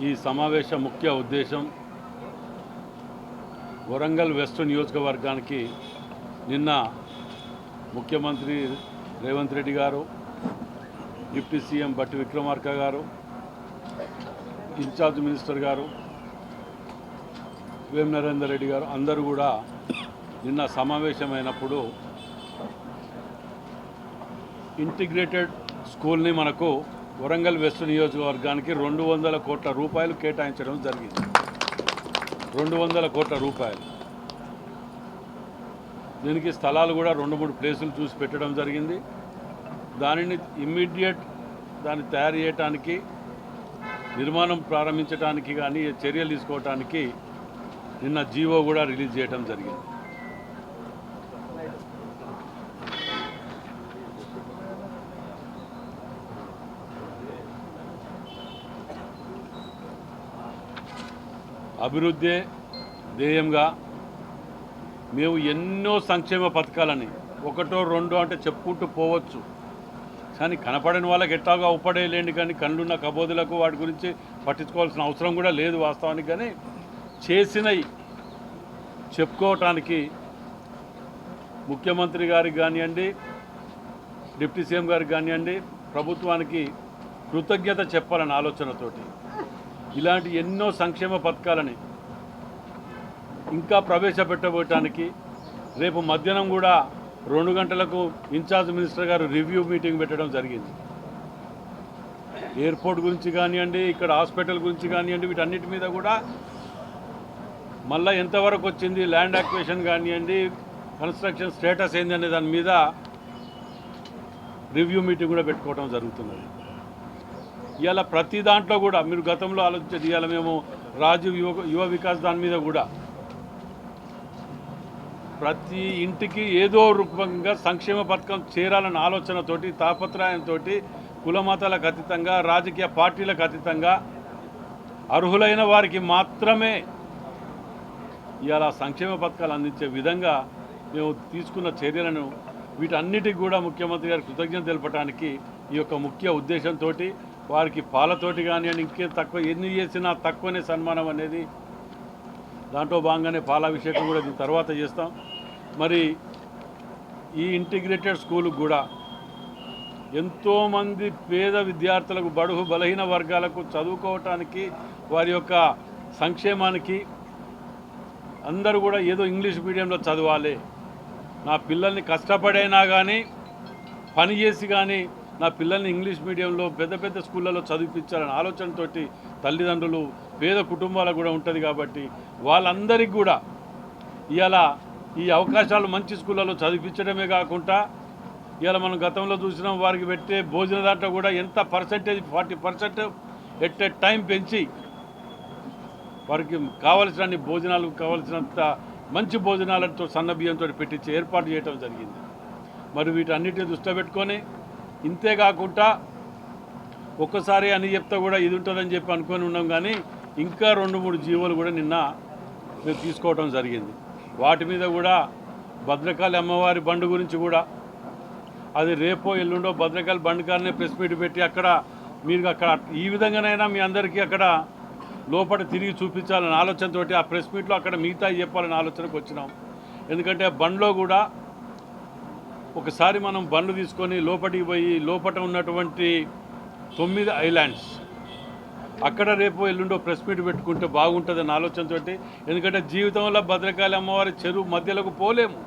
ఈ సమావేశ ముఖ్య ఉద్దేశం వరంగల్ వెస్ట్ నియోజకవర్గానికి నిన్న ముఖ్యమంత్రి రేవంత్ రెడ్డి గారు, డిప్యూటీ సీఎం బట్టి విక్రమార్క గారు, ఇన్ఛార్జ్ మినిస్టర్ గారు వేం నరేందర్ రెడ్డి గారు అందరూ కూడా నిన్న సమావేశమైనప్పుడు ఇంటిగ్రేటెడ్ స్కూల్ని మనకు వరంగల్ వెస్ట్ నియోజకవర్గానికి 200 కోట్ల రూపాయలు కేటాయించడం జరిగింది. 200 కోట్ల రూపాయలు. దీనికి స్థలాలు కూడా 2-3 ప్లేసులు చూసి పెట్టడం జరిగింది. దానిని ఇమ్మీడియట్ దాన్ని తయారు చేయడానికి, నిర్మాణం ప్రారంభించడానికి కానీ చర్యలు తీసుకోవడానికి నిన్న జీవో కూడా రిలీజ్ చేయడం జరిగింది. అభివృద్ధి ధ్యేయంగా మేము ఎన్నో సంక్షేమ పథకాలని ఒకటో రెండో అంటే చెప్పుకుంటూ పోవచ్చు, కానీ కనపడని వాళ్ళకి ఎట్టాగా ఉపడేయలేండి. కానీ కళ్ళున్న కబోదులకు వాటి గురించి పట్టించుకోవాల్సిన అవసరం కూడా లేదు వాస్తవానికి. కానీ చేసినవి చెప్పుకోవటానికి ముఖ్యమంత్రి గారికి కానివ్వండి, డిప్యూటీ సీఎం గారికి కానివ్వండి, ప్రభుత్వానికి కృతజ్ఞత చెప్పాలన్న ఆలోచనతోటి ఇలాంటి ఎన్నో సంక్షేమ పథకాలని ఇంకా ప్రవేశపెట్టబోయటానికి రేపు మధ్యాహ్నం కూడా 2 గంటలకు ఇన్ఛార్జ్ మినిస్టర్ గారు రివ్యూ మీటింగ్ పెట్టడం జరిగింది. ఎయిర్పోర్ట్ గురించి కానివ్వండి, ఇక్కడ హాస్పిటల్ గురించి కానివ్వండి, వీటన్నిటి మీద కూడా మళ్ళీ ఎంతవరకు వచ్చింది, ల్యాండ్ అక్విజిషన్ కానివ్వండి, కన్స్ట్రక్షన్ స్టేటస్ ఏంది అనే దాని మీద రివ్యూ మీటింగ్ కూడా పెట్టుకోవడం జరుగుతున్నది. ఇవాళ ప్రతి దాంట్లో కూడా మీరు గతంలో ఆలోచించేది, ఇవాళ మేము రాజీవ్ యువ వికాస్ దాని మీద కూడా ప్రతి ఇంటికి ఏదో రూపంగా సంక్షేమ పథకం చేరాలన్న ఆలోచనతోటి, తాపత్రయంతో, కులమతాలకు అతీతంగా, రాజకీయ పార్టీలకు అతీతంగా అర్హులైన వారికి మాత్రమే ఇవాళ సంక్షేమ పథకాలు అందించే విధంగా మేము తీసుకున్న చర్యలను వీటన్నిటికి కూడా ముఖ్యమంత్రి గారికి కృతజ్ఞత తెలపడానికి ఈ యొక్క ముఖ్య ఉద్దేశంతో వారికి పాలతోటి కానివ్వండి, ఇంకే తక్కువ ఎన్ని చేసినా తక్కువనే సన్మానం అనేది దాంట్లో భాగంగానే పాలాభిషేకం కూడా దీని తర్వాత చేస్తాం. మరి ఈ ఇంటిగ్రేటెడ్ స్కూలుకు కూడా ఎంతోమంది పేద విద్యార్థులకు, బడుగు బలహీన వర్గాలకు చదువుకోవటానికి, వారి యొక్క సంక్షేమానికి అందరూ కూడా ఏదో ఇంగ్లీష్ మీడియంలో చదవాలి, నా పిల్లల్ని కష్టపడైనా కానీ పని చేసి కానీ నా పిల్లల్ని ఇంగ్లీష్ మీడియంలో పెద్ద పెద్ద స్కూళ్ళలో చదివించాలనే ఆలోచనతోటి తల్లిదండ్రులు, పేద కుటుంబాలకు కూడా ఉంటుంది. కాబట్టి వాళ్ళందరికీ కూడా ఇవాళ ఈ అవకాశాలు మంచి స్కూళ్ళలో చదివించడమే కాకుండా ఇవాళ మనం గతంలో చూసినాం, వారికి పెట్టే భోజన దాంట్లో కూడా ఎంత పర్సెంటేజ్ 40% ఎట్ ఏ టైం పెంచి వారికి కావలసిన భోజనాలు, కావలసినంత మంచి భోజనాలతో సన్న బియ్యంతో పెట్టించి ఏర్పాటు చేయడం జరిగింది. మరి వీటన్నిటిని దృష్టిలో పెట్టుకొని, ఇంతేకాకుండా ఒక్కసారి అని చెప్తే కూడా ఇది ఉంటుందని చెప్పి అనుకొని ఉన్నాం. కానీ ఇంకా 2-3 జీవోలు కూడా నిన్న మేము తీసుకోవడం జరిగింది. వాటి మీద కూడా భద్రకాళి అమ్మవారి బండు గురించి కూడా అది రేపో ఎల్లుండో భద్రకాళి బండి కాలనే ప్రెస్ మీట్ పెట్టి అక్కడ మీరు అక్కడ ఈ విధంగానైనా మీ అందరికీ అక్కడ లోపల తిరిగి చూపించాలనే ఆలోచనతో ఆ ప్రెస్ మీట్లో అక్కడ మిగతా చెప్పాలనే ఆలోచనకు వచ్చినాం. ఎందుకంటే బండ్లో కూడా ఒకసారి మనం బండ్లు తీసుకొని లోపలికి పోయి లోపల ఉన్నటువంటి 9 ఐలాండ్స్ అక్కడ రేపు ఎల్లుండో ప్రెస్ మీట్ పెట్టుకుంటే బాగుంటుందన్న ఆలోచనతో. ఎందుకంటే జీవితంలో భద్రకాళి అమ్మవారి చెరువు మధ్యలోకి పోలేము.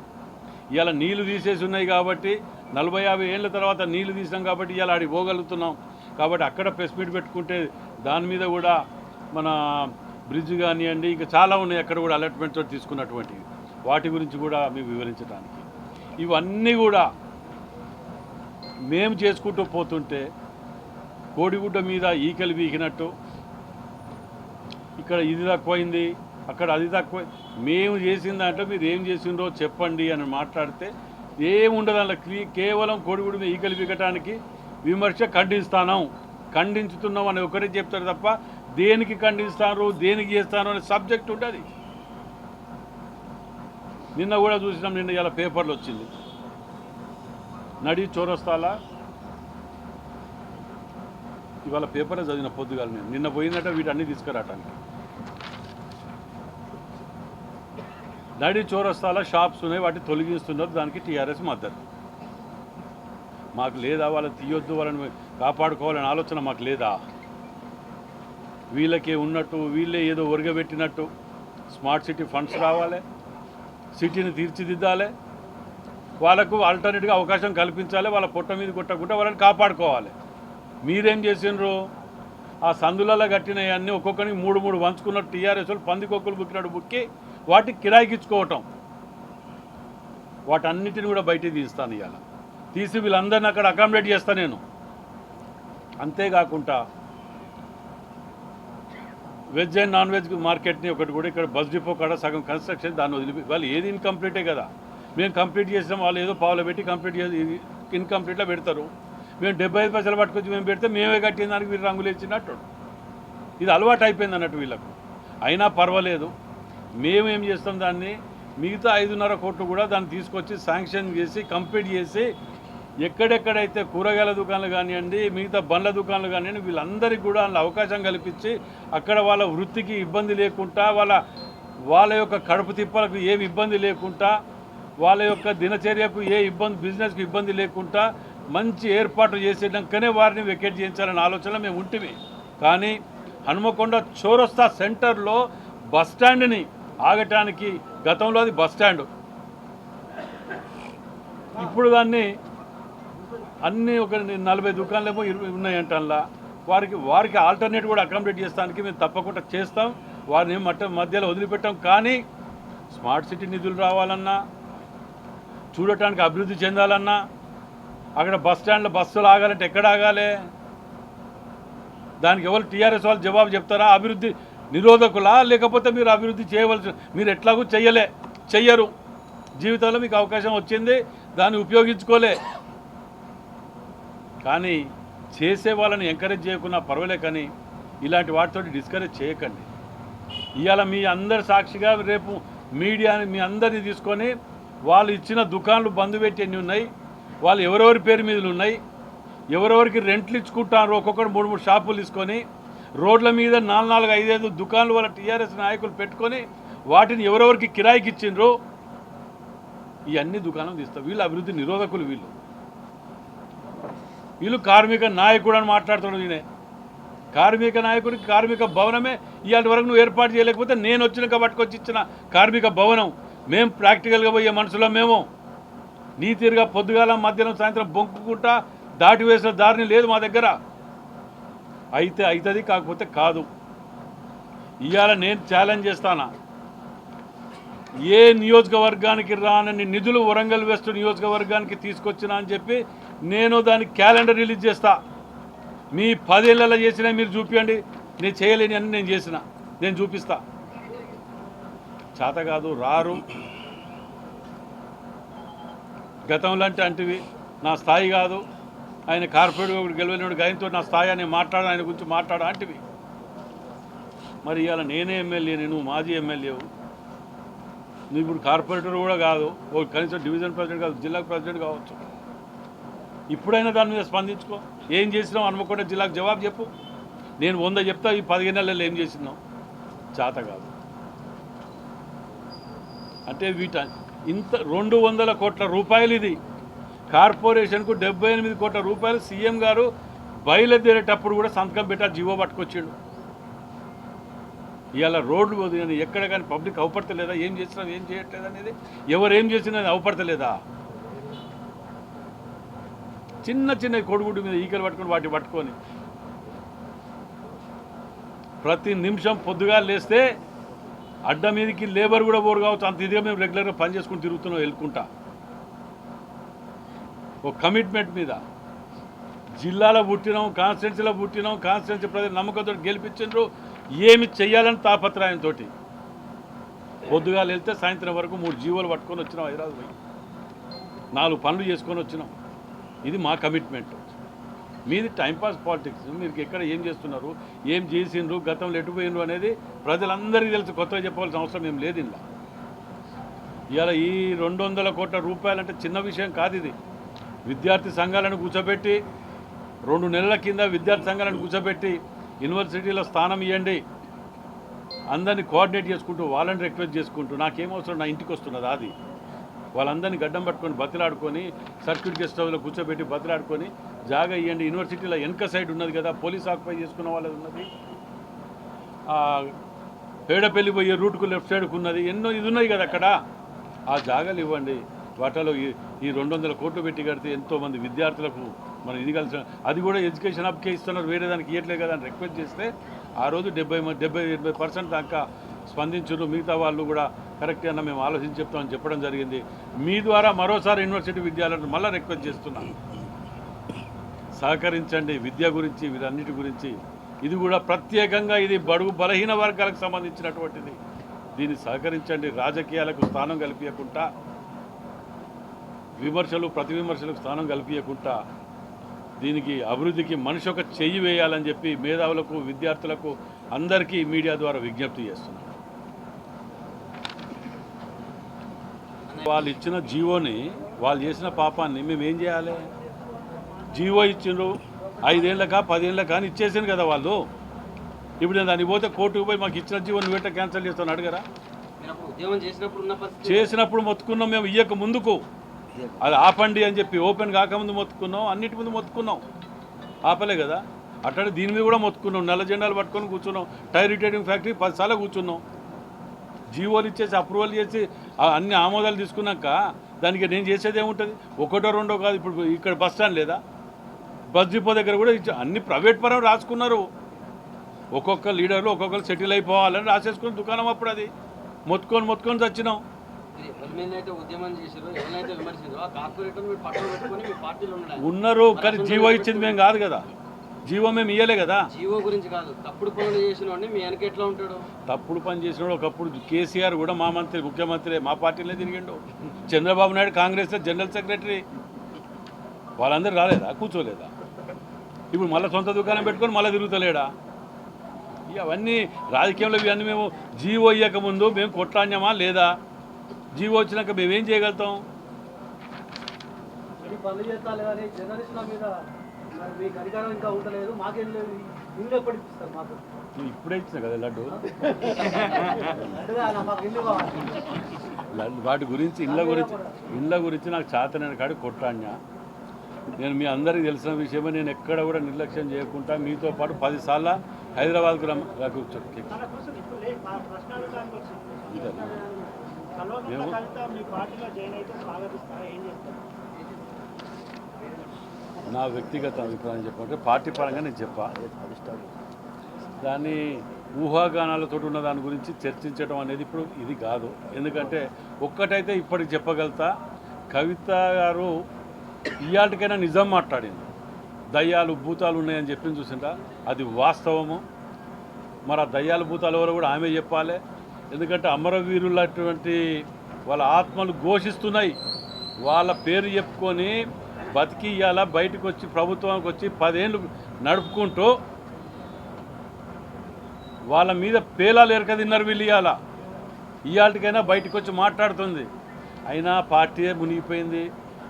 ఇవాళ నీళ్లు తీసేసి ఉన్నాయి కాబట్టి 40-50 ఏళ్ళ తర్వాత నీళ్లు తీసినాం కాబట్టి ఇవాళ ఆడికి పోగలుగుతున్నాం. కాబట్టి అక్కడ ప్రెస్ మీట్ పెట్టుకుంటే దాని మీద కూడా మన బ్రిడ్జ్ కానివ్వండి, ఇంకా చాలా ఉన్నాయి అక్కడ కూడా అలాట్మెంట్తో తీసుకున్నటువంటివి, వాటి గురించి కూడా మీకు వివరించడానికి. ఇవన్నీ కూడా మేము చేసుకుంటూ పోతుంటే కోడిగుడ్డ మీద ఈకలు వీకినట్టు ఇక్కడ ఇది తక్కువైంది, అక్కడ అది తక్కువ, మేము చేసిన దాంట్లో మీరు ఏం చేసిండ్రో చెప్పండి అని మాట్లాడితే ఏముండదు. అందులో కేవలం కోడిగుడ్డ మీద ఈకలు వీకటానికి విమర్శ ఖండించుతున్నాం అని ఒకరే చెప్తారు తప్ప దేనికి ఖండిస్తారు, దేనికి చేస్తారు అనే సబ్జెక్ట్ ఉంటుంది. నిన్న కూడా చూసినాం, నిన్న ఇలా పేపర్లు వచ్చింది, నడి చౌరస్తాల ఇవాళ పేపర్లో చదివిన పొద్దుగాల నేను నిన్న పోయినట్టు వీటన్నీ తీసుకురావటానికి. నడి చౌరస్తాల షాప్స్ ఉన్నాయి, వాటిని తొలగిస్తున్నారు, దానికి టీఆర్ఎస్ మద్దతు. మాకు లేదా? వాళ్ళని తీయొద్దు, వాళ్ళని కాపాడుకోవాలని ఆలోచన మాకు లేదా? వీళ్ళకే ఉన్నట్టు వీళ్ళే ఏదో ఒరగబెట్టినట్టు స్మార్ట్ సిటీ ఫండ్స్ రావాలి, సిటీని తీర్చిదిద్దాలి, వాళ్ళకు ఆల్టర్నేట్గా అవకాశం కల్పించాలి, వాళ్ళ పొట్ట మీద కొట్టకుండా వాళ్ళని కాపాడుకోవాలి. మీరేం చేసినారు? ఆ సందులలో కట్టినవన్నీ ఒక్కొక్కరికి 3 వంచుకున్నట్టు టీఆర్ఎస్ వాళ్ళు పందికొక్కులు బుక్కినట్టు బుక్కి వాటికి కిరాయికిచ్చుకోవటం. వాటన్నిటిని కూడా బయటికి తీస్తాను ఇవాళ. తీసి వీళ్ళందరినీ అక్కడ అకామిడేట్ చేస్తాను నేను. అంతేకాకుండా వెజ్ అండ్ నాన్ వెజ్ మార్కెట్ని ఒకటి కూడా ఇక్కడ బస్ డిపో కాడ సగం కన్స్ట్రక్షన్ దాన్ని వదిలిపి వాళ్ళు ఏది ఇన్కంప్లీటే కదా. మేము కంప్లీట్ చేసాం, వాళ్ళు ఏదో పావులో పెట్టి కంప్లీట్ చేసి ఇన్కంప్లీట్లో పెడతారు. మేము 75 పైసలు పట్టుకొచ్చి మేము పెడితే మేమే కట్టిన దానికి వీళ్ళు రంగులు ఇచ్చినట్టు. ఇది అలవాటు అయిపోయింది అన్నట్టు వీళ్ళకు. అయినా పర్వాలేదు, మేమేం చేస్తాం, దాన్ని మిగతా 5.5 కోట్లు కూడా దాన్ని తీసుకొచ్చి శాంక్షన్ చేసి కంప్లీట్ చేసి ఎక్కడెక్కడైతే కూరగాయల దుకాణాలు కానివ్వండి, మిగతా బండ్ల దుకాణాలు కానివ్వండి, వీళ్ళందరికీ కూడా అందులో అవకాశం కల్పించి అక్కడ వాళ్ళ వృత్తికి ఇబ్బంది లేకుండా, వాళ్ళ యొక్క కడుపు తిప్పలకు ఏమి ఇబ్బంది లేకుండా, వాళ్ళ యొక్క దినచర్యకు ఏ ఇబ్బంది, బిజినెస్కి ఇబ్బంది లేకుండా మంచి ఏర్పాట్లు చేసేటంకనే వారిని వెకేట్ చేయించాలనే ఆలోచన మేము ఉంటివి. కానీ హనుమకొండ చౌరస్తా సెంటర్లో బస్టాండ్ని ఆగటానికి, గతంలో అది బస్టాండ్, ఇప్పుడు దాన్ని అన్నీ ఒక 40 దుకాణాలేమో ఉన్నాయంటల్లా. వారికి ఆల్టర్నేట్ కూడా అకామిడేట్ చేస్తానికి మేము తప్పకుండా చేస్తాం. వారిని మధ్యలో వదిలిపెట్టాం. కానీ స్మార్ట్ సిటీ నిధులు రావాలన్నా, చూడటానికి అభివృద్ధి చెందాలన్నా, అక్కడ బస్టాండ్లో బస్సులు ఆగాలంటే ఎక్కడ ఆగాలి? దానికి ఎవరు టీఆర్ఎస్ వాళ్ళు జవాబు చెప్తారా? అభివృద్ధి నిరోధకులా, లేకపోతే మీరు అభివృద్ధి చేయవలసి, మీరు ఎట్లాగూ చెయ్యరు. జీవితంలో మీకు అవకాశం వచ్చింది, దాన్ని ఉపయోగించుకోలే. కానీ చేసే వాళ్ళని ఎంకరేజ్ చేయకున్నా పర్వాలే, కానీ ఇలాంటి వాటితో డిస్కరేజ్ చేయకండి. ఇవాళ మీ అందరి సాక్షిగా రేపు మీడియాని మీ అందరినీ తీసుకొని వాళ్ళు ఇచ్చిన దుకాణాలు బంద్ పెట్టి ఎన్ని ఉన్నాయి, వాళ్ళు ఎవరెవరి పేరు మీదలు ఉన్నాయి, ఎవరెవరికి రెంట్లు ఇచ్చుకుంటారు, ఒక్కొక్కరు 3 షాపులు తీసుకొని రోడ్ల మీద 4, 5 దుకాణాలు వాళ్ళ టీఆర్ఎస్ నాయకులు పెట్టుకొని వాటిని ఎవరెవరికి కిరాయికి ఇచ్చిండ్రో ఈ అన్ని దుకాణాలు తీస్తారు. వీళ్ళు అభివృద్ధి నిరోధకులు. వీళ్ళు కార్మిక నాయకుడు అని మాట్లాడుతున్నాడు. నేనే కార్మిక నాయకుడికి కార్మిక భవనమే ఇవాళ వరకు నువ్వు ఏర్పాటు చేయలేకపోతే నేను వచ్చినాక పట్టుకొచ్చి ఇచ్చిన కార్మిక భవనం. మేము ప్రాక్టికల్గా పోయే మనుషులం. మేము నీతిగా పొద్దుగాల మధ్యాహ్నం సాయంత్రం బొంకుకుంటా దాటి వేసిన దారిని లేదు మా దగ్గర. అయితే అవుతుంది, కాకపోతే కాదు. ఇవాళ నేను ఛాలెంజ్ చేస్తానా, ఏ నియోజకవర్గానికి రానని నిధులు వరంగల్ వెస్ట్ నియోజకవర్గానికి తీసుకొచ్చినా అని చెప్పి నేను దానికి క్యాలెండర్ రిలీజ్ చేస్తా. మీ 10 ఏళ్ళలో చేసినా మీరు చూపించండి. నేను చేయలేని అని నేను చేసిన, నేను చూపిస్తా. చేత కాదు, రారు. గతంలో అంటివి నా స్థాయి కాదు, ఆయన కార్పొరేట్ గెలవలేడు, ఆయనతో నా స్థాయి అని ఆయన గురించి మాట్లాడా అంటివి. మరి ఇవాళ నేనే ఎమ్మెల్యే, నేను మాజీ ఎమ్మెల్యేవు, నువ్వు ఇప్పుడు కార్పొరేటర్ కూడా కాదు, కనీసం డివిజన్ ప్రెసిడెంట్ కాదు, జిల్లా ప్రెసిడెంట్ కావచ్చు. ఇప్పుడైనా దాని మీద స్పందించుకో. ఏం చేసినావు హనుమకొండ జిల్లాకు జవాబు చెప్పు. నేను 100 చెప్తా, ఈ 15 నెలల్లో ఏం చేసినావు. చేత కాదు అంటే ఇంత 200 కోట్ల రూపాయలు ఇది. కార్పొరేషన్కు 78 కోట్ల రూపాయలు సీఎం గారు బయలుదేరేటప్పుడు కూడా సంతకం పెట్టా, జీవో పట్టుకొచ్చాడు. ఇవాళ రోడ్లు వదిలి ఎక్కడ కానీ పబ్లిక్ అవపడతలేదా? ఏం చేసినా ఏం చేయట్లేదు అనేది, ఎవరేం చేసినా అవపడతలేదా? చిన్న కొడుగుడ్డు మీద ఈకలు పట్టుకొని వాటిని పట్టుకొని ప్రతి నిమిషం పొద్దుగా లేస్తే అడ్డ మీదకి లేబర్ కూడా పోరు కావచ్చు, అంత ఇదిగా మేము రెగ్యులర్గా పని చేసుకుని తిరుగుతున్నాం వెళ్ళుకుంటా. ఒక కమిట్మెంట్ మీద జిల్లాలో పుట్టినాం, కాన్స్టిట్యున్సీలో పుట్టినాం, కాన్స్టిట్యున్సీ ప్రజలు నమ్మకంతో గెలిపించారు. ఏమి చెయ్యాలని తాపత్రయంతో పొద్దుగా వెళ్తే సాయంత్రం వరకు 3 జీవోలు పట్టుకొని వచ్చినాం. హైదరాబాద్ పోయి 4 పనులు చేసుకొని వచ్చినాం. ఇది మా కమిట్మెంట్. మీది టైంపాస్ పాలిటిక్స్. మీరు ఎక్కడ ఏం చేస్తున్నారు, ఏం చేసిండ్రు, గతంలో ఎటుపోయినరు అనేది ప్రజలందరికీ తెలుసు. కొత్తగా చెప్పవలసిన అవసరం ఏం లేదు. ఇలా ఇవాళ ఈ 200 కోట్ల రూపాయలు అంటే చిన్న విషయం కాదు. ఇది విద్యార్థి సంఘాలను కూర్చోబెట్టి 2 నెలల కింద విద్యార్థి సంఘాలను కూర్చోబెట్టి యూనివర్సిటీలో స్థానం ఇవ్వండి, అందరినీ కోఆర్డినేట్ చేసుకుంటూ వాళ్ళని రిక్వెస్ట్ చేసుకుంటూ నాకేమవసరం, నా ఇంటికి వస్తున్నది అది వాళ్ళందరినీ గడ్డం పట్టుకొని బతిలాడుకొని సర్క్యూట్ గెస్ట్ హౌస్లో కూర్చోబెట్టి బతిలాడుకొని జాగా ఇవ్వండి. యూనివర్సిటీలో వెనక సైడ్ ఉన్నది కదా, పోలీస్ ఆక్యుపై చేసుకున్న వాళ్ళది ఉన్నది, పేడపల్లి పోయే రూట్కు లెఫ్ట్ సైడ్కు ఉన్నది, ఎన్నో ఇది ఉన్నాయి కదా అక్కడ, ఆ జాగాలు ఇవ్వండి. వాటిలో ఈ 200 కోట్లు పెట్టి కడితే ఎంతోమంది విద్యార్థులకు మనం ఇది కలిసి అది కూడా ఎడ్యుకేషన్ హబ్కే ఇస్తున్నారు, వేరే దానికి ఇవ్వట్లేదు కదా అని రిక్వెస్ట్ చేస్తే ఆ రోజు 70-80% దాకా స్పందించారు. మిగతా వాళ్ళు కూడా కరెక్ట్ అన్న మేము ఆలోచించి చెప్తామని చెప్పడం జరిగింది. మీ ద్వారా మరోసారి యూనివర్సిటీ విద్యార్థులను మళ్ళీ రిక్వెస్ట్ చేస్తున్నాం, సహకరించండి విద్య గురించి, వీరన్నిటి గురించి. ఇది కూడా ప్రత్యేకంగా ఇది బడుగు బలహీన వర్గాలకు సంబంధించినటువంటిది, దీన్ని సహకరించండి. రాజకీయాలకు స్థానం కల్పించకుండా, విమర్శలు ప్రతి విమర్శలకు స్థానం కల్పించకుండా దీనికి అభివృద్ధికి మనిషి ఒక చెయ్యి వేయాలని చెప్పి మేధావులకు, విద్యార్థులకు అందరికీ మీడియా ద్వారా విజ్ఞప్తి చేస్తున్నాం. వాళ్ళు ఇచ్చిన జీవోని, వాళ్ళు చేసిన పాపాన్ని మేము ఏం చేయాలి? జీవో ఇచ్చిండ్రు 5 ఏళ్ళకా 10 ఏళ్ళకా అని ఇచ్చేసాను కదా వాళ్ళు. ఇప్పుడు నేను దాన్ని పోతే కోర్టుకు పోయి మాకు ఇచ్చిన జీవోని వెంట క్యాన్సిల్ చేస్తాను అడగరా? చేసినప్పుడు మొత్తుకున్నాం మేము, ఇయ్యక ముందుకు అది ఆపండి అని చెప్పి, ఓపెన్ కాకముందు మొత్తుకున్నాం, అన్నిటి ముందు మొత్తుకున్నాం, ఆపలే కదా. అట్లా దీని మీద కూడా మొత్తుకున్నాం, నల్ల జెండాలు పట్టుకొని కూర్చున్నాం. టైర్ రిటైరింగ్ ఫ్యాక్టరీ 10 సార్లు కూర్చున్నాం, జీవోలు ఇచ్చేసి అప్రూవల్ చేసి అన్ని ఆమోదాలు తీసుకున్నాక దానికి నేను చేసేది ఏముంటుంది? 1, 2 కాదు. ఇప్పుడు ఇక్కడ బస్ స్టాండ్ లేదా, బస్ డిపో దగ్గర కూడా అన్ని ప్రైవేట్ పరం రాసుకున్నారు. ఒక్కొక్క లీడర్లు ఒక్కొక్కరు సెటిల్ అయిపోవాలని రాసేసుకుని దుకాణం. అప్పుడు అది మొత్తుకొని చచ్చినాం. ఉన్నారు కానీ జీవో ఇచ్చింది మేము కాదు కదా, జీవో మేము ఇయ్యలే కదా. జీవో గురించి కాదు, తప్పుడు పనులు చేసిన మీ వెనక ఎట్లా ఉంటాడు? తప్పుడు పని చేసినాడు. ఒకప్పుడు కేసీఆర్ కూడా మా మంత్రి, ముఖ్యమంత్రి మా పార్టీలో తిరిగిండు. చంద్రబాబు నాయుడు కాంగ్రెస్లో జనరల్ సెక్రటరీ, వాళ్ళందరూ రాలేదా, కూర్చోలేదా? ఇప్పుడు మళ్ళీ సొంత దుకాణం పెట్టుకొని మళ్ళీ తిరుగుతలేడా? అవన్నీ రాజకీయంలో ఇవన్నీ మేము జీవో ఇవ్వకముందు మేము కొట్లాడినామా లేదా? జీవో వచ్చినాక మేమేం చేయగలుగుతాం? ఇప్పుడే ఇచ్చిన కదా లడ్డు. వాటి గురించి ఇళ్ళ గురించి నాకు చేతనైన కాడికి కొట్లాడినా. నేను మీ అందరికీ తెలిసిన విషయమే, నేను ఎక్కడ కూడా నిర్లక్ష్యం చేయకుండా మీతో పాటు 10 సార్లు హైదరాబాద్కు నా వ్యక్తిగత అభిప్రాయం చెప్పంటే పార్టీ పరంగా నేను చెప్పా. దాన్ని ఊహాగానాలతో ఉన్న దాని గురించి చర్చించడం అనేది ఇప్పుడు ఇది కాదు. ఎందుకంటే ఒక్కటైతే ఇప్పటికి చెప్పగలుగుతా, కవిత గారు ఇయాటికైనా నిజం మాట్లాడింది. దయ్యాలు భూతాలు ఉన్నాయని చెప్పింది చూసిందా, అది వాస్తవము. మరి ఆ దయ్యాలు భూతాలు ఎవరో కూడా ఆమె చెప్పాలి. ఎందుకంటే అమరవీరులటువంటి వాళ్ళ ఆత్మలు ఘోషిస్తున్నాయి. వాళ్ళ పేరు చెప్పుకొని బతికి ఇవాళ బయటకు వచ్చి ప్రభుత్వానికి వచ్చి 10 ఏళ్ళు నడుపుకుంటూ వాళ్ళ మీద పేలాలు ఎరక తిన్నారు వీళ్ళు. ఇవాళకైనా బయటకు వచ్చి మాట్లాడుతుంది. అయినా పార్టీ మునిగిపోయింది.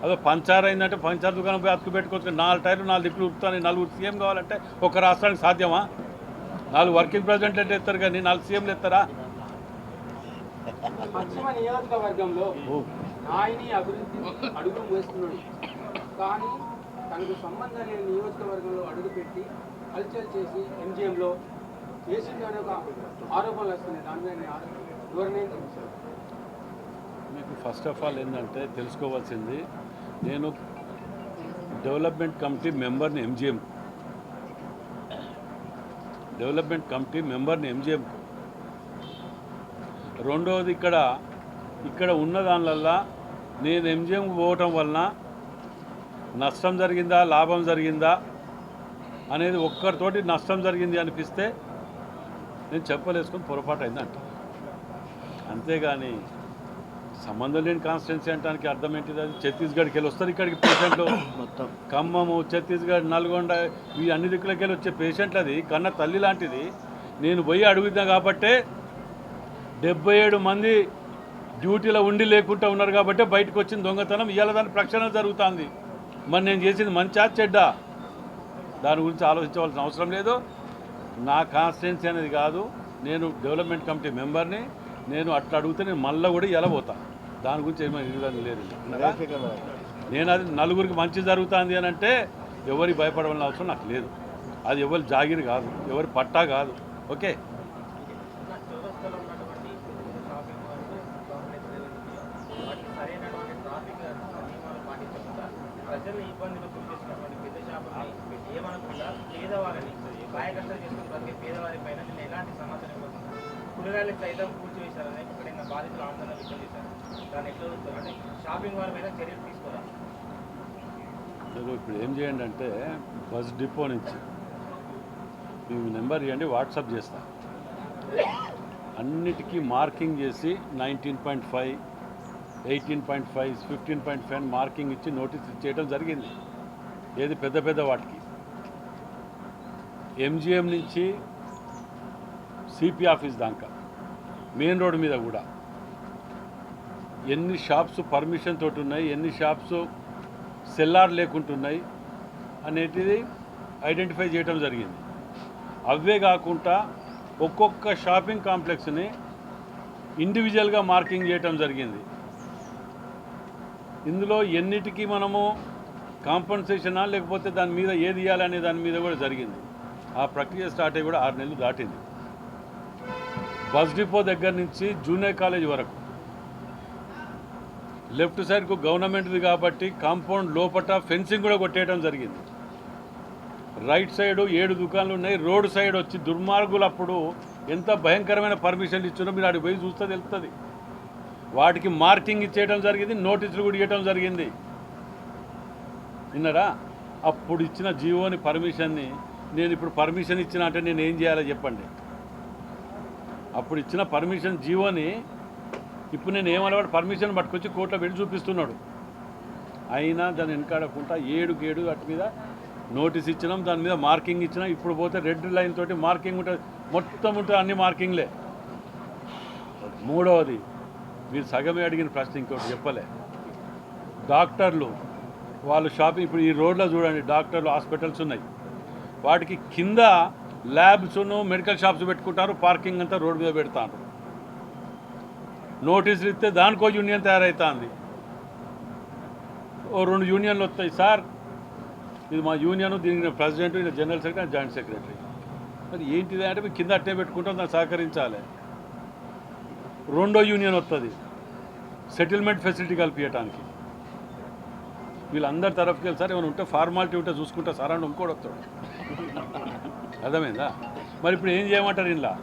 అదో పంచారు అయిందంటే పంచారు దుకాణం పోయి అతుకు పెట్టుకోవచ్చు. 4 టైర్లు 4 దిక్కులు ఉరుకుతాను. 4 సీఎం కావాలంటే ఒక రాష్ట్రానికి సాధ్యమా? 4 వర్కింగ్ ప్రెసిడెంట్లు ఎత్తారు కానీ 4 సీఎంలు ఎత్తారా? పశ్చిమ నియోజకవర్గంలో నాయని అభివృద్ధి అడుగులు వేస్తున్నాడు, కానీ తనకు సంబంధం లేని నియోజకవర్గంలో అడుగుపెట్టి హల్చల్ చేసి ఎంజిఎంలో చేసిందనే ఒక ఆరోపణలు వస్తున్నాయి. దాని మీద వివరణ మీకు ఫస్ట్ ఆఫ్ ఆల్ ఏంటంటే తెలుసుకోవాల్సింది, నేను డెవలప్మెంట్ కమిటీ మెంబర్ని ఎంజిఎం. రెండవది ఇక్కడ ఉన్న దానివల్ల నేను ఎంజిఎం పోవటం వలన నష్టం జరిగిందా లాభం జరిగిందా అనేది ఒక్కరితోటి నష్టం జరిగింది అనిపిస్తే నేను చెప్పలేసుకొని పొరపాటు అయిందంట. అంతేగాని సంబంధం లేని కాన్స్టిట్యున్సీ అంటానికి అర్థం ఏంటిది? అది ఛత్తీస్గఢ్కి వెళ్ళి వస్తారు ఇక్కడికి పేషెంట్లు, మొత్తం ఖమ్మము, ఛత్తీస్గఢ్, నల్గొండ, ఈ అన్ని దిక్కులకి వెళ్ళి వచ్చే పేషెంట్లు. అది కన్న తల్లి లాంటిది. నేను పోయి అడుగుతాను కాబట్టే 77 మంది డ్యూటీలో ఉండి లేకుండా ఉన్నారు కాబట్టి బయటకు వచ్చిన దొంగతనం. ఇవాళ దాని ప్రక్షాళన జరుగుతుంది. మరి నేను చేసింది మంచా చెడ్డా? దాని గురించి ఆలోచించవలసిన అవసరం లేదు. నా కాన్స్టిట్యున్సీ అనేది కాదు, నేను డెవలప్మెంట్ కమిటీ మెంబర్ని. నేను అట్లా అడిగితే నేను మళ్ళీ కూడా ఎలా పోతా, దాని గురించి ఏమైనా ఇవ్వడం లేదు. నేను అది నలుగురికి మంచి జరుగుతుంది అని అంటే ఎవరికి భయపడవలసిన అవసరం నాకు లేదు. అది ఎవరి జాగిరి కాదు, ఎవరి పట్టా కాదు. ఓకే, ప్రజల్ని ఇబ్బందులు గురి చేసినటువంటి పెద్ద షాపుల్ని ఏమనకుండా పేదవారిని కాయకష్టం చేసుకుని బతికే పేదవారి పైన నిన్న ఎలాంటి సమాచారం ఇవ్వకుండా కూరగాయలకు సైతం కూల్చివేశారని ఇక్కడ బాధితులు ఆందోళన వ్యక్తం చేశారు. దాన్ని ఎట్లా చూస్తారు? అంటే షాపింగ్ వారి మీద చర్యలు తీసుకోరా? ఇప్పుడు ఏం చేయండి అంటే బస్ డిపో నుంచి మీ నెంబర్ ఇవ్వండి, వాట్సాప్ చేస్తా. అన్నిటికీ మార్కింగ్ చేసి 19.5, 18.5, 15.5 మార్కింగ్ ఇచ్చి నోటీస్ ఇచ్చేయడం జరిగింది. ఏది పెద్ద పెద్ద వాటికి. ఎంజిఎం నుంచి సిపి ఆఫీస్ దాకా మెయిన్ రోడ్ మీద కూడా ఎన్ని షాప్స్ పర్మిషన్ తోటి ఉన్నాయి, ఎన్ని షాప్స్ సెల్లార్ లేకుంటున్నాయి అనేటిది ఐడెంటిఫై చేయడం జరిగింది. అవే కాకుండా ఒక్కొక్క షాపింగ్ కాంప్లెక్స్ని ఇండివిజువల్గా మార్కింగ్ చేయటం జరిగింది. ఇందులో ఎన్నిటికీ మనము కాంపన్సేషనా లేకపోతే దాని మీద ఏది ఇవ్వాలనే దాని మీద కూడా జరిగింది. ఆ ప్రక్రియ స్టార్ట్ అయ్యి కూడా 6 నెలలు దాటింది. బస్ డిపో దగ్గర నుంచి జూనియర్ కాలేజ్ వరకు లెఫ్ట్ సైడ్కు గవర్నమెంట్ది కాబట్టి కాంపౌండ్ లోపట ఫెన్సింగ్ కూడా కొట్టేయడం జరిగింది. రైట్ సైడ్ 7 దుకాణాలు ఉన్నాయి. రోడ్ సైడ్ వచ్చి దుర్మార్గులు అప్పుడు ఎంత భయంకరమైన పర్మిషన్లు ఇచ్చినో మీరు అడిగి పోయి చూస్తే తెలుస్తుంది. వాటికి మార్కింగ్ ఇచ్చేయడం జరిగింది, నోటీసులు కూడా ఇవ్వడం జరిగింది. విన్నారా? అప్పుడు ఇచ్చిన జీవోని పర్మిషన్ని నేను ఇప్పుడు పర్మిషన్ ఇచ్చిన అంటే నేను ఏం చేయాలో చెప్పండి. అప్పుడు ఇచ్చిన పర్మిషన్ జీవోని ఇప్పుడు నేను ఏమన్నవాడు పర్మిషన్ పట్టుకొచ్చి కోర్టులో వెళ్ళి చూపిస్తున్నాడు. అయినా దాన్ని వెనకాడకుండా 7 వాటి మీద నోటీస్ ఇచ్చినాం, దాని మీద మార్కింగ్ ఇచ్చినాం. ఇప్పుడు పోతే రెడ్ లైన్ తోటి మార్కింగ్ ఉంటుంది, మొత్తం ఉంటుంది, అన్ని మార్కింగ్లే. మూడవది, మీరు సగమే అడిగిన ప్రశ్న ఇంకోటి చెప్పలే. డాక్టర్లు వాళ్ళు షాపింగ్ ఇప్పుడు ఈ రోడ్లో చూడండి, డాక్టర్లు హాస్పిటల్స్ ఉన్నాయి, వాటికి కింద ల్యాబ్స్ను మెడికల్ షాప్స్ పెట్టుకుంటారు, పార్కింగ్ అంతా రోడ్డు మీద పెడతారు. నోటీసులు ఇస్తే దానికో యూనియన్ తయారవుతుంది. ఓ 2 యూనియన్లు వస్తాయి. సార్ ఇది మా యూనియన్, దీనికి ప్రెసిడెంట్, ఈయన జనరల్ సెక్రటరీ, జాయింట్ సెక్రటరీ. మరి ఏంటిది అంటే మేము కింద అట్టే పెట్టుకుంటాం, దాన్ని సహకరించాలి. రెండో యూనియన్ వస్తుంది సెటిల్మెంట్ ఫెసిలిటీ కల్పించడానికి. వీళ్ళందరి తరఫుకి వెళ్ళి సార్ ఏమైనా ఉంటే ఫార్మాలిటీ ఉంటే చూసుకుంటా సార్ అని ఇంకోటి వస్తాడు. అర్థమైందా? మరి ఇప్పుడు ఏం చేయమంటారు? ఇలా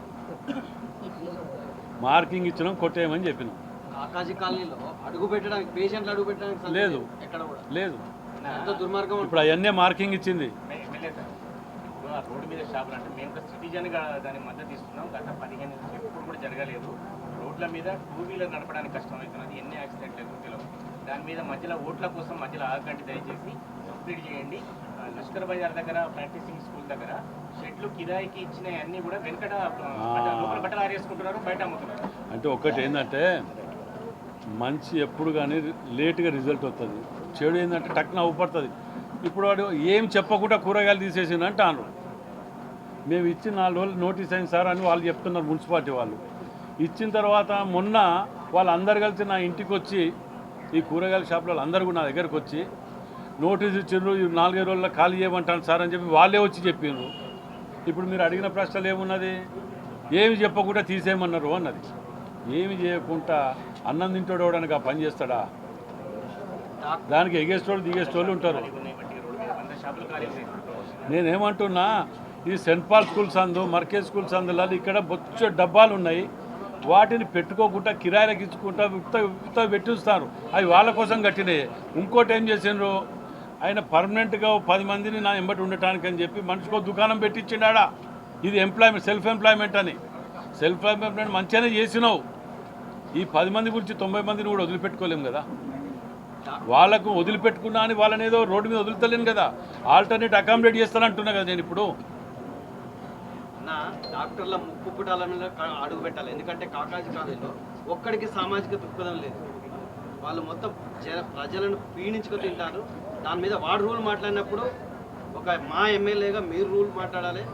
మార్కింగ్ ఇచ్చినాం, కొట్టేయమని చెప్పినాం. ఆకాశీ కాలనీలో అడుగు పెట్టడానికి, పేషెంట్లు అడుగు పెట్టడానికి లేదు, ఎక్కడ కూడా లేదు. దుర్మార్గం. ఇప్పుడు అవన్నీ మార్కింగ్ ఇచ్చింది. రోడ్డు మీద షాపులు అంటే మేము సిటిజన్గా దానికి మద్దతు ఇస్తున్నాం. గత 15 నుంచి ఎప్పుడు కూడా జరగలేదు. రోడ్ల మీద 2 వీలర్ నడపడానికి కష్టమవుతున్నది, ఎన్ని యాక్సిడెంట్లు ఎదుగుతున్నాం. దాని మీద మధ్యలో ఓట్ల కోసం మధ్యలో ఆగండి, దయచేసి కంప్లీట్ చేయండి. లష్కర్ బజార్ దగ్గర ప్రాక్టీసింగ్ స్కూల్ దగ్గర షెడ్లు కిరాయికి ఇచ్చిన అన్నీ కూడా వెనకట లోపల బట్టలు ఆరేసుకుంటున్నారు, బయట అమ్ముతున్నారు. అంటే ఒకటి ఏంటంటే మంచి ఎప్పుడు కానీ లేట్గా రిజల్ట్ వస్తుంది, చెడు ఏంటంటే టక్కున అవుపడుతుంది. ఇప్పుడు వాడు ఏం చెప్పకుండా కూరగాయలు తీసేసింది అంటాను. మేము ఇచ్చి 4 రోజులు నోటీస్ అయింది సార్ అని వాళ్ళు చెప్తున్నారు, మున్సిపాలిటీ వాళ్ళు. ఇచ్చిన తర్వాత మొన్న వాళ్ళందరూ కలిసి నా ఇంటికి వచ్చి, ఈ కూరగాయల షాపులలో అందరూ కూడా నా దగ్గరకు వచ్చి నోటీస్ ఇచ్చిండ్రు, 4 రోజుల్లో ఖాళీ చేయమంటాను సార్ అని చెప్పి వాళ్ళే వచ్చి చెప్పిండ్రు. ఇప్పుడు మీరు అడిగిన ప్రశ్నలు ఏమున్నది? ఏమి చెప్పకుండా తీసేయమన్నారు అన్నది. ఏమి చేయకుండా అన్నం తింటాడు అవడానికి ఆ పని చేస్తాడా? దానికి ఎగేస్టోళ్ళు దిగేస్టోళ్ళు ఉంటారు. నేనేమంటున్నా, ఈ సెంట్ పాల్ స్కూల్స్ అందు, మర్కేజ్ స్కూల్స్ అందులో ఇక్కడ బొచ్చ డబ్బాలు ఉన్నాయి, వాటిని పెట్టుకోకుండా కిరాయిలకు ఇచ్చుకుంటా ఉత్త పెట్టిస్తారు. అవి వాళ్ళ కోసం కట్టినాయి. ఇంకోటి ఏం చేసిండ్రు, ఆయన పర్మనెంట్గా 10 మందిని నా ఎంబటి ఉండటానికి అని చెప్పి మనిషికో దుకాణం పెట్టించిండా. ఇది ఎంప్లాయ్మెంట్, సెల్ఫ్ ఎంప్లాయ్మెంట్ అని. సెల్ఫ్ ఎంప్లాయ్మెంట్ మంచిగానే చేసినావు. ఈ 10 మంది గురించి 90 మందిని కూడా వదిలిపెట్టుకోలేము కదా. వాళ్ళకు వదిలిపెట్టుకున్నా అని వాళ్ళని ఏదో రోడ్డు మీద వదులుతలేను కదా. ఆల్టర్నేట్ అకామిడేట్ చేస్తానంటున్నా కదా నేను ఇప్పుడు. డాక్టర్ల ముప్పు పుటాలను అడుగు పెట్టాలి. ఎందుకంటే కాకాజీ కాలేజీలో ఒక్కడికి సామాజిక దృక్పథం లేదు. వాళ్ళు మొత్తం ప్రజలను పీడించుకు తింటారు. దాని మీద వాడు రూల్ మాట్లాడినప్పుడు ఒక మా ఎమ్మెల్యేగా మీరు రూల్ మాట్లాడాలి,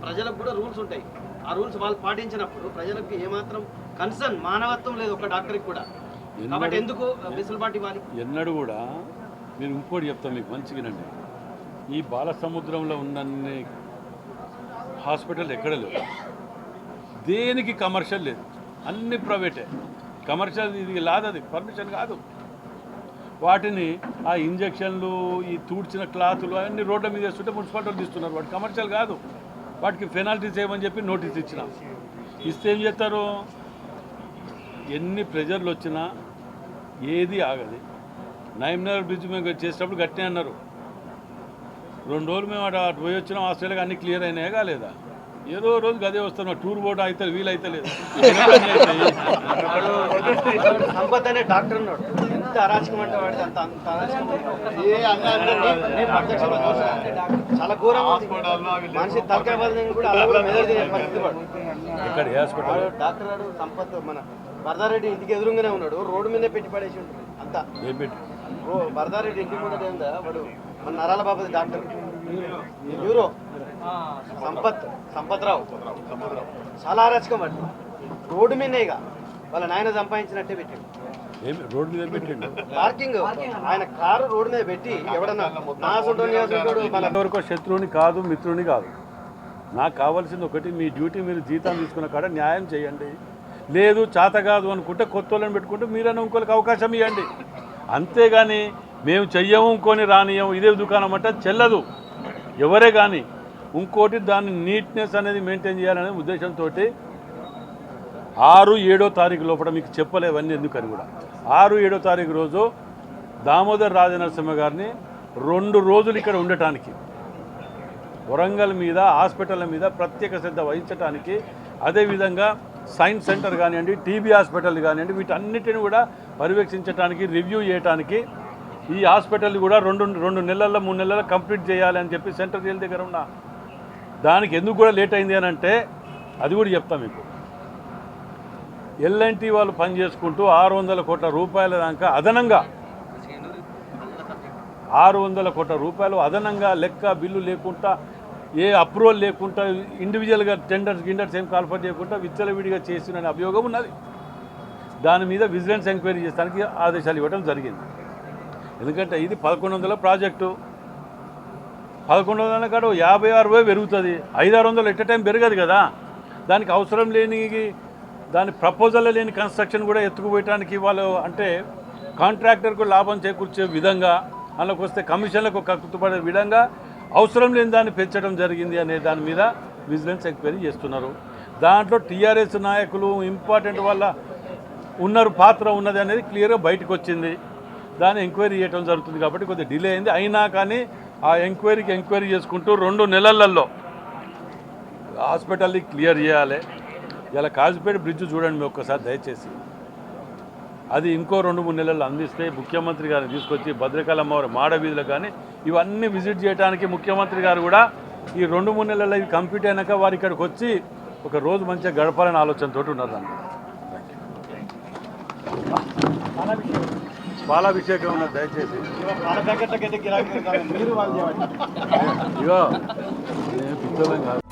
ప్రజలకు కూడా రూల్స్ ఉంటాయి. ఆ రూల్స్ వాళ్ళు పాటించినప్పుడు ప్రజలకు ఏమాత్రం కన్సర్న్ మానవత్వం లేదు ఒక డాక్టర్కి కూడా. కాబట్టి ఎందుకు వెసులుబాటు ఇవ్వాలి? ఎన్నడూ కూడా మీరు ఇంకోటి చెప్తాం మీకు మంచిగానండి, ఈ బాలసముద్రంలో ఉన్నన్ని హాస్పిటల్ ఎక్కడ లేవు, దేనికి కమర్షియల్ లేదు, అన్ని ప్రైవేటే. కమర్షియల్ ఇది లాదు, అది పర్మిషన్ కాదు. వాటిని ఆ ఇంజక్షన్లు, ఈ తూడ్చిన క్లాతులు అన్ని రోడ్ల మీద వేస్తుంటే మున్సిపాలిటీ తీస్తున్నారు. వాటి కమర్షియల్ కాదు, వాటికి పెనాల్టీస్ ఏమని చెప్పి నోటీస్ ఇచ్చినాం. ఇస్తే ఏం చేస్తారు, ఎన్ని ప్రెజర్లు వచ్చినా ఏది ఆగదు. నైమ్నగర్ బ్రిడ్జ్ మేము చేసేటప్పుడు గట్టినే అన్నారు, 2 రోజులు మేము అటు పోయి వచ్చినాం, హాస్టల్గా అన్నీ క్లియర్ అయినాయా కాలేదా? ఏదో రోజు గదే వస్తాను, టూర్ పోవడం అయితే వీలైతే లేదు. సంపత్ అనే డాక్టర్ ఉన్నాడు, ఎంత అరాచకం అంటే వాడితే అంత అంత అరాచకం. చాలా ఘోరంగా ఉంది. మనిషి తలకాయ బదిలీ కూడా అలా కూడా మెదడు తినే పరిస్థితి వాడు. ఇక్కడ హాస్పిటల్ డాక్టర్ గారు సంపత్ మన వరదారెడ్డి ఇంటికి ఎదురుగానే ఉన్నాడు, రోడ్డు మీదే పెట్టి పడేసి ఉంటుంది అంతా. వరదారెడ్డి ఇంటి ముందర ఏందా వాడు, మన నరాల బాబు డాక్టర్ న్యూరో సంపత్రావు చాలా అరాచకం వాడు. రోడ్డు మీదే ఇక వాళ్ళ నాయన సంపాదించినట్టే పెట్టాడు, రోడ్డు మీద పెట్టిండు. పార్కింగ్ ఆయన కారు రోడ్డు మీద పెట్టి ఎవడన్నా ఎవరికో శత్రువుని కాదు, మిత్రుని కాదు. నాకు కావాల్సింది ఒకటి, మీ డ్యూటీ మీరు జీతం తీసుకున్న కాడ న్యాయం చేయండి. లేదు చేత కాదు అనుకుంటే కొత్త వాళ్ళని పెట్టుకుంటే మీరైనా ఇంకోళ్ళకి అవకాశం ఇవ్వండి. అంతేగాని మేము చెయ్యము ఇంకొని రానియము ఇదే దుకాణం అంటే చెల్లదు. ఎవరే కానీ ఇంకోటి దాన్ని నీట్నెస్ అనేది మెయింటైన్ చేయాలనే ఉద్దేశంతో 6-7 తారీఖు లోపల మీకు చెప్పలేవన్నీ ఎందుకని కూడా 6-7 తారీఖు రోజు దామోదర్ రాజనరసింహ గారిని 2 రోజులు ఇక్కడ ఉండటానికి, వరంగల్ మీద హాస్పిటల్ మీద ప్రత్యేక శ్రద్ధ వహించడానికి, అదేవిధంగా సైన్స్ సెంటర్ కానివ్వండి, టీబీ హాస్పిటల్ కానివ్వండి, వీటన్నిటిని కూడా పర్యవేక్షించడానికి, రివ్యూ చేయడానికి, ఈ హాస్పిటల్ కూడా 2 నెలల్లో 3 నెలల్లో కంప్లీట్ చేయాలి అని చెప్పి సెంటర్ జైలు దగ్గర ఉన్నా. దానికి ఎందుకు కూడా లేట్ అయింది అని అంటే అది కూడా చెప్తాం మీకు. ఎల్ఎన్టీ వాళ్ళు పని చేసుకుంటూ 600 కోట్ల రూపాయల దాకా అదనంగా 600 కోట్ల రూపాయలు అదనంగా లెక్క బిల్లు లేకుండా, ఏ అప్రూవల్ లేకుండా, ఇండివిజువల్గా గిండర్స్ ఏం కాల్ఫర్ చేయకుండా విచ్చలవిడిగా చేసిన అభియోగం ఉన్నది. దాని మీద విజిలెన్స్ ఎంక్వైరీ చేయడానికి ఆదేశాలు ఇవ్వడం జరిగింది. ఎందుకంటే ఇది 1100 ప్రాజెక్టు, 1100 కాడ 56 పెరుగుతుంది, 500-600 ఎట్ టైం పెరగదు కదా. దానికి అవసరం లేని, దాని ప్రపోజల్ లేని కన్స్ట్రక్షన్ కూడా ఎత్తుకుపోయడానికి వాళ్ళు అంటే కాంట్రాక్టర్కు లాభం చేకూర్చే విధంగా, అందులోకి వస్తే కమిషన్లకు కక్కుతుపడే విధంగా అవసరం లేని దాన్ని పెంచడం జరిగింది అనే దాని మీద విజిలెన్స్ ఎంక్వైరీ చేస్తున్నారు. దాంట్లో టీఆర్ఎస్ నాయకులు ఇంపార్టెంట్ వాళ్ళ ఉన్నారు, పాత్ర ఉన్నది అనేది క్లియర్గా బయటకు వచ్చింది. దాన్ని ఎంక్వైరీ చేయడం జరుగుతుంది కాబట్టి కొద్దిగా డిలే అయింది. అయినా కానీ ఆ ఎంక్వైరీ చేసుకుంటూ 2 నెలలలో హాస్పిటల్ని క్లియర్ చేయాలి. ఇలా కాజీపేట బ్రిడ్జ్ చూడండి మీరు ఒక్కసారి దయచేసి, అది ఇంకో 2-3 నెలలు అందిస్తే ముఖ్యమంత్రి గారిని తీసుకొచ్చి భద్రకాళమ్మవారి మాడ వీధులు కానీ ఇవన్నీ విజిట్ చేయడానికి ముఖ్యమంత్రి గారు కూడా ఈ 2-3 నెలల్లో ఇవి కంప్లీట్ అయినాక వారు ఇక్కడికి వచ్చి ఒక రోజు మంచిగా గడపాలని ఆలోచనతో ఉన్నారు. దాన్ని పాలాభిషేకం ఉన్నది దయచేసి ఇగో నేను పిచ్చోళ్ళం కాదు.